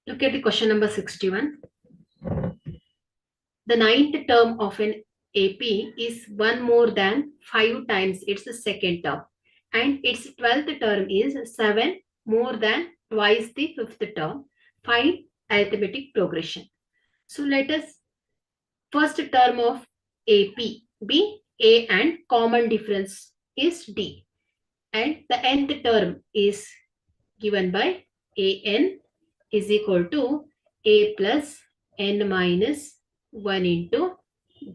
Look at the question number 61. The ninth term of an AP is one more than 5 times its second term, and its 12th term is 7 more than twice the 5th term. Find arithmetic progression. So let us first term of AP be A and common difference is D, and the nth term is given by AN is equal to A plus N minus 1 into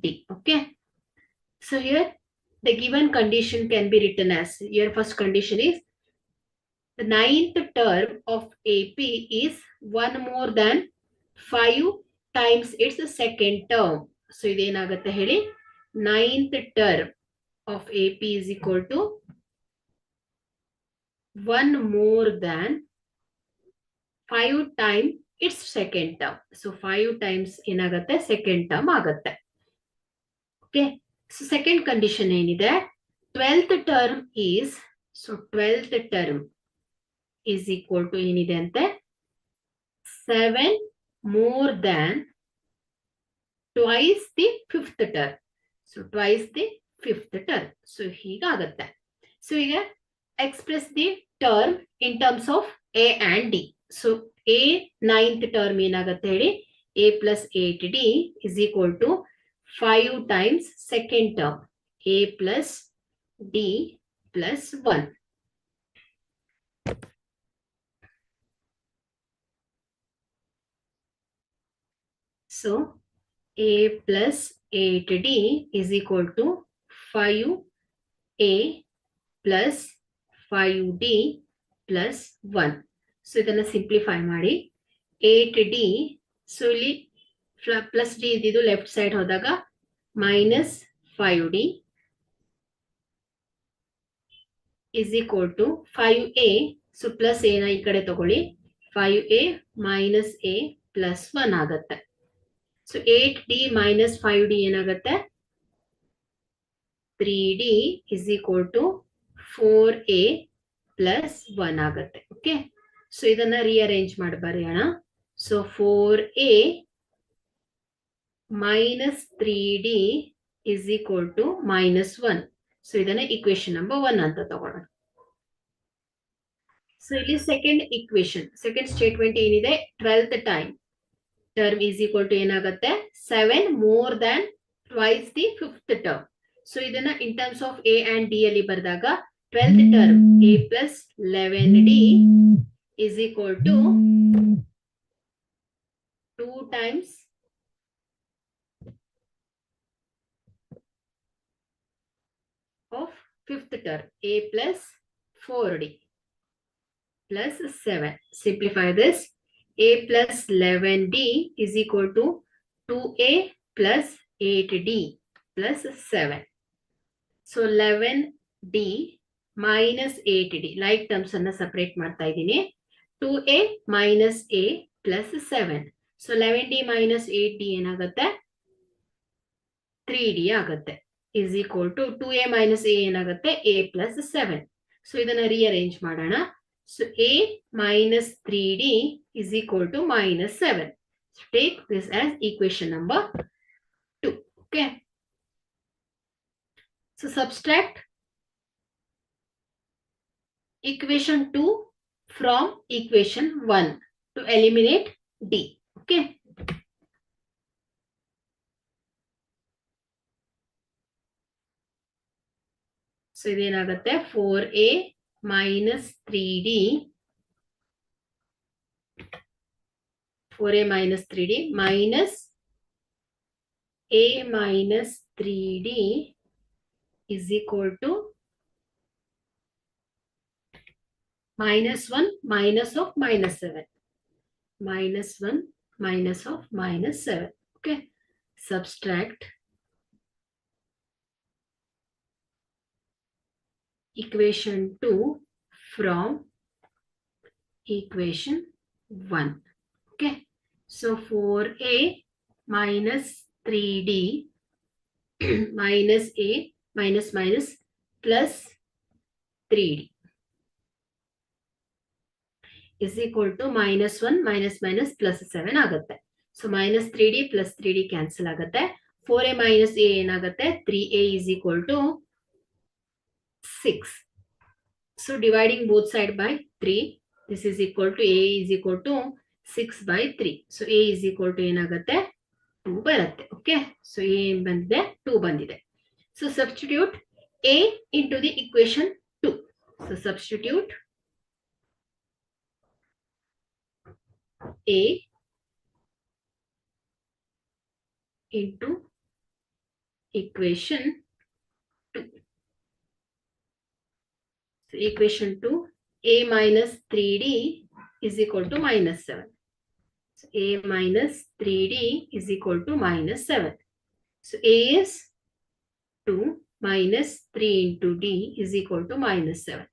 D. Okay. So here the given condition can be written as, your first condition is the ninth term of AP is one more than 5 times its second term. So idenagutte heli, ninth term of AP is equal to one more than 5 times its second term. So 5 times ಏನಾಗುತ್ತೆ second term ಆಗುತ್ತೆ. Okay. So second condition ಏನಿದೆ, 12th term is, so 12th term is equal to ಏನಿದೆ ಅಂತೆ 7 more than twice the 5th term. So twice the 5th term. So ಹೀಗಾಗುತ್ತೆ. So ಈಗ express the term in terms of A and D. So A ninth term ಏನಾಗುತ್ತೆ ಹೇಳಿ, A plus 8D is equal to 5 times second term A plus D plus 1. So A plus 8D is equal to 5A plus 5D plus 1. So ಇದನ್ನ simplify ಮಾಡಿ 8D, so ಇಲ್ಲಿ plus D ಇದ್ದಿದ್ದು left side ಹೋದಾಗ minus 5D is equal to 5A, so plus ಎನ ಈ ಕಡೆ ತಗೊಳ್ಳಿ, 5A minus A plus 1 ಆಗುತ್ತೆ. ಸೊ 8D minus 5D ಏನಾಗುತ್ತೆ, 3D is equal to 4A plus 1 ಆಗುತ್ತೆ. ಓಕೆ, ಸೊ ಇದನ್ನ ರಿಅರೇಂಜ್ ಮಾಡಿ ಬರೆಯೋಣ. So 4A minus 3D is equal to minus 1. So ಇದನ್ನ ಇಕ್ವೇಶನ್ ನಂಬರ್ 1 ಅಂತ ತಗೊಳ್ಳೋಣ. ಸೊ ಇಲ್ಲಿ ಸೆಕೆಂಡ್ ಇಕ್ವೇಶನ್, ಸೆಕೆಂಡ್ ಸ್ಟೇಟ್ಮೆಂಟ್ ಏನಿದೆ, 12th term is equal to ಏನಾಗುತ್ತೆ 7 more than twice the 5th term. So ಇದನ್ನ in terms of A and D ಅಲ್ಲಿ ಬರೆದಾಗ 12th term A plus 11D is equal to 2 times of 5th term A plus 4D plus 7. Simplify this. A plus 11D is equal to 2A plus 8D plus 7. So 11D minus 8D, like terms ಅನ್ನ separate ಮಾಡ್ತಾ ಇದ್ದೀನಿ. 2A minus A plus 7. So 11D minus 8D ಏನಾಗುತ್ತೆ, 3D ಆಗುತ್ತೆ, is equal to 2A minus A ಏನಾಗುತ್ತೆ, A plus 7. So ಇದನ್ನ rearrange ಮಾಡೋಣ. So A minus 3D is equal to minus 7. So take this as equation number 2. Okay. So subtract equation 2 from equation 1 to eliminate D. Okay. So ಇದೇನಾಗುತ್ತೆ 4A minus 3D, 4A minus 3D minus A minus 3D is equal to minus 1 minus of minus 7. Minus 1 minus of minus 7. Okay. Subtract equation 2 from equation 1. Okay. So 4A minus 3D minus A minus minus plus 3D is equal to -1 minus +7 ಆಗುತ್ತೆ. So -3d plus 3d cancel ಆಗುತ್ತೆ. 4a minus a ಏನಾಗುತ್ತೆ? 3a is equal to 6. So dividing both side by 3, this is equal to a is equal to 6 by 3. So a is equal to ಏನಾಗುತ್ತೆ? 2 ಬರುತ್ತೆ. Okay, so a ಬಂದಿದೆ 2 ಬಂದಿದೆ. So substitute a into the equation 2. So substitute a into equation 2. So equation 2, a minus 3d is equal to -7. So a minus 3d is equal to -7. So a is 2 minus 3 into d is equal to -7.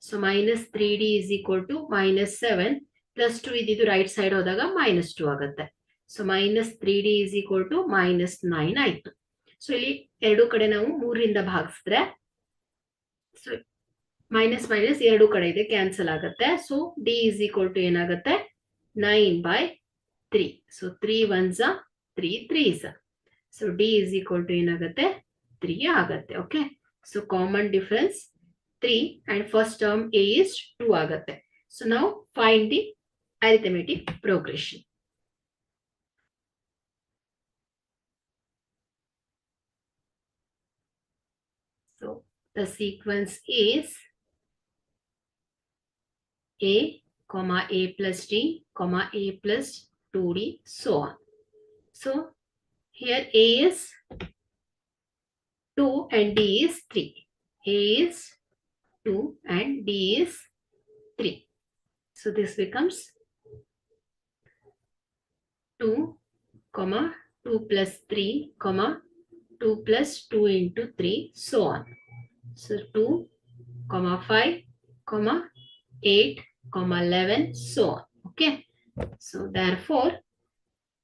So minus 3d is equal to -7 plus 2 ididu right side ಹೋದಾಗ -2 ಆಗುತ್ತೆ. So -3d is equal to -9 ಆಯ್ತು. So ಇಲ್ಲಿ ಎರಡು ಕಡೆ ನಾವು 3 ರಿಂದ ಭಾಗಿಸಿದ್ರೆ so minus minus ಎರಡು ಕಡೆ ಇದೆ, ಕ್ಯಾನ್ಸಲ್ ಆಗುತ್ತೆ. So d is equal to ಏನಾಗುತ್ತೆ? 9/3. So 3 1s 3 3s. So d is equal to ಏನಾಗುತ್ತೆ? 3 ಆಗುತ್ತೆ. Okay, so common difference 3 and first term a is 2 ಆಗುತ್ತೆ. So now find the arithmetic progression. So the sequence is a, comma a plus d, comma a plus 2d, so on. So here a is 2 and d is 3. A is 2 and d is 3. So this becomes 2, comma 2 plus 3, comma 2 plus 2 into 3, so on. So 2, comma 5, comma 8, comma 11, so on. Okay. So therefore,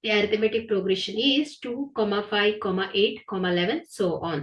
the arithmetic progression is 2, comma 5, comma 8, comma 11, so on.